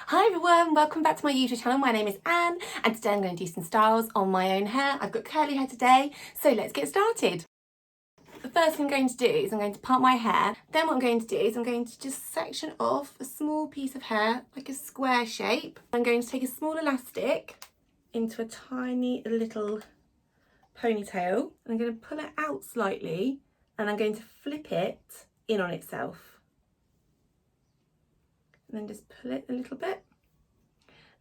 Hi everyone, welcome back to my YouTube channel. My name is Anne and today I'm going to do some styles on my own hair. I've got curly hair today, so let's get started. The first thing I'm going to do is I'm going to part my hair. Then what I'm going to do is I'm going to just section off a small piece of hair, like a square shape. I'm going to take a small elastic into a tiny little ponytail and I'm going to pull it out slightly and I'm going to flip it in on itself. And then just pull it a little bit.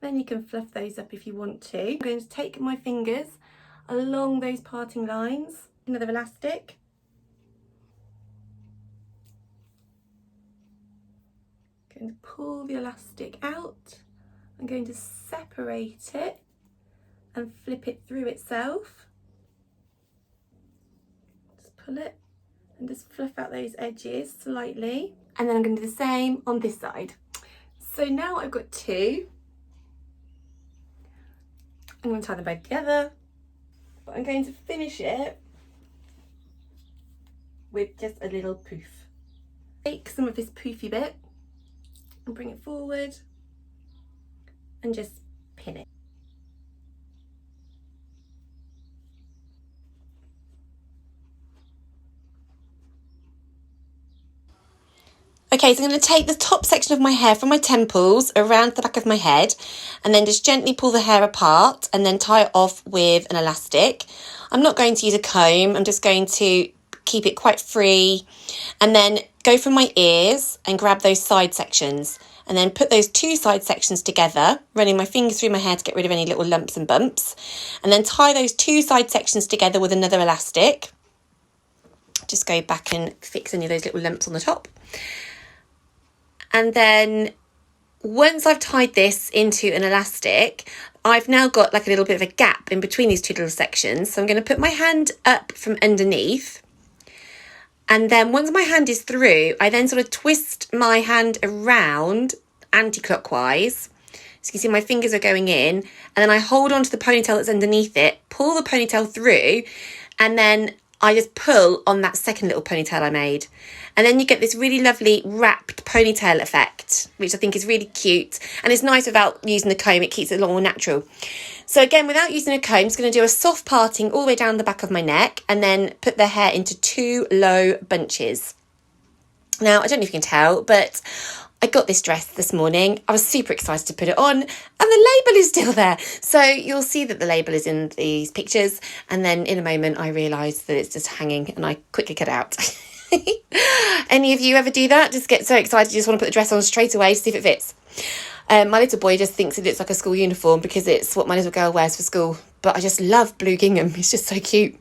Then you can fluff those up if you want to. I'm going to take my fingers along those parting lines, another elastic. I'm going to pull the elastic out. I'm going to separate it and flip it through itself. Just pull it and just fluff out those edges slightly. And then I'm going to do the same on this side. So now I've got two. I'm going to tie them both together, but I'm going to finish it with just a little poof. Take some of this poofy bit and bring it forward and just pin it. Okay, so I'm going to take the top section of my hair from my temples around the back of my head and then just gently pull the hair apart and then tie it off with an elastic. I'm not going to use a comb, I'm just going to keep it quite free and then go from my ears and grab those side sections and then put those two side sections together, running my fingers through my hair to get rid of any little lumps and bumps, and then tie those two side sections together with another elastic. Just go back and fix any of those little lumps on the top. And then once I've tied this into an elastic, I've now got like a little bit of a gap in between these two little sections. So I'm going to put my hand up from underneath. And then once my hand is through, I then sort of twist my hand around anti-clockwise. So you can see my fingers are going in. And then I hold on to the ponytail that's underneath it, pull the ponytail through, and then I just pull on that second little ponytail I made. And then you get this really lovely wrapped ponytail effect, which I think is really cute. And it's nice without using the comb, it keeps it a lot more natural. So again, without using a comb, I'm just going to do a soft parting all the way down the back of my neck and then put the hair into two low bunches. Now, I don't know if you can tell, but I got this dress this morning. I was super excited to put it on and the label is still there. So you'll see that the label is in these pictures. And then in a moment, I realised that it's just hanging and I quickly cut it out. Any of you ever do that? Just get so excited, you just want to put the dress on straight away to see if it fits. My little boy just thinks it looks like a school uniform because it's what my little girl wears for school. But I just love blue gingham. It's just so cute.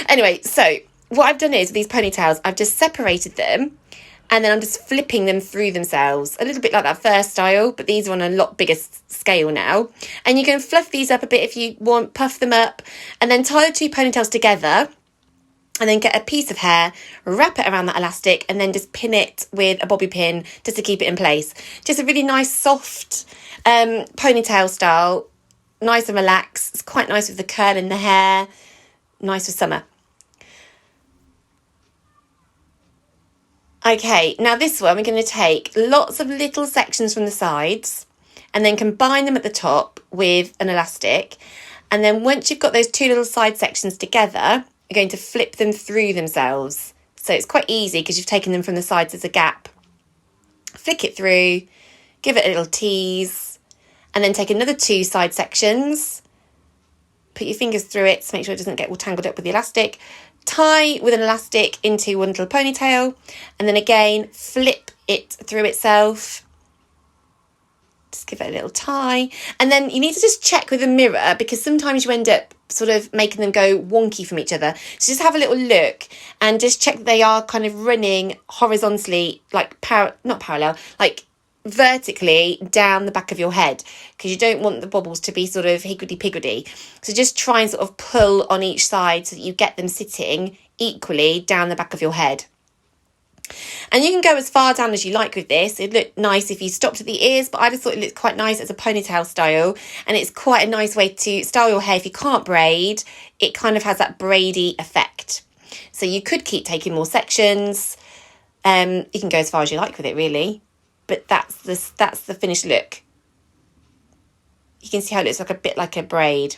Anyway, so what I've done is with these ponytails, I've just separated them. And then I'm just flipping them through themselves, a little bit like that first style, but these are on a lot bigger scale now. And you can fluff these up a bit if you want, puff them up, and then tie the two ponytails together, and then get a piece of hair, wrap it around that elastic, and then just pin it with a bobby pin just to keep it in place. Just a really nice, soft ponytail style, nice and relaxed. It's quite nice with the curl in the hair, nice for summer. Okay, now this one we're going to take lots of little sections from the sides and then combine them at the top with an elastic. And then once you've got those two little side sections together, you're going to flip them through themselves. So it's quite easy because you've taken them from the sides as a gap. Flick it through, give it a little tease, and then take another two side sections. Put your fingers through it to make sure it doesn't get all tangled up with the elastic. Tie with an elastic into one little ponytail and then again flip it through itself. Just give it a little tie and then you need to just check with a mirror because sometimes you end up sort of making them go wonky from each other. So just have a little look and just check that they are kind of running horizontally, like not parallel, like vertically down the back of your head because you don't want the bobbles to be sort of higgledy-piggledy. So just try and sort of pull on each side so that you get them sitting equally down the back of your head. And you can go as far down as you like with this. It'd look nice if you stopped at the ears, but I just thought it looked quite nice as a ponytail style. And it's quite a nice way to style your hair. If you can't braid, it kind of has that braidy effect. So you could keep taking more sections. You can go as far as you like with it, really. But that's the finished look. You can see how it looks like a bit like a braid.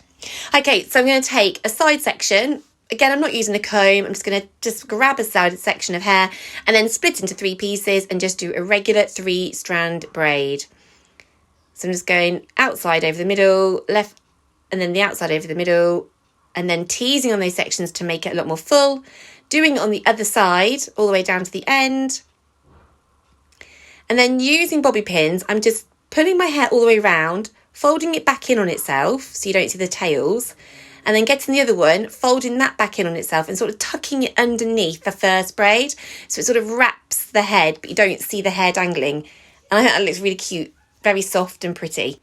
Okay, so I'm going to take a side section. Again, I'm not using a comb. I'm just going to grab a side section of hair and then split into 3 pieces and just do a regular 3-strand braid. So I'm just going outside over the middle, left, and then the outside over the middle, and then teasing on those sections to make it a lot more full. Doing it on the other side, all the way down to the end. And then using bobby pins, I'm just pulling my hair all the way around, folding it back in on itself so you don't see the tails, and then getting the other one, folding that back in on itself and sort of tucking it underneath the first braid. So it sort of wraps the head, but you don't see the hair dangling. And I think that looks really cute, very soft and pretty.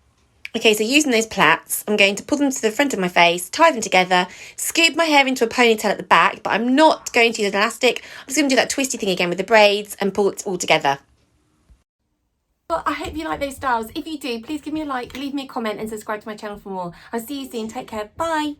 Okay, so using those plaits, I'm going to pull them to the front of my face, tie them together, scoop my hair into a ponytail at the back, but I'm not going to use an elastic. I'm just going to do that twisty thing again with the braids and pull it all together. Well, I hope you like those styles. If you do, please give me a like, leave me a comment and subscribe to my channel for more. I'll see you soon. Take care. Bye.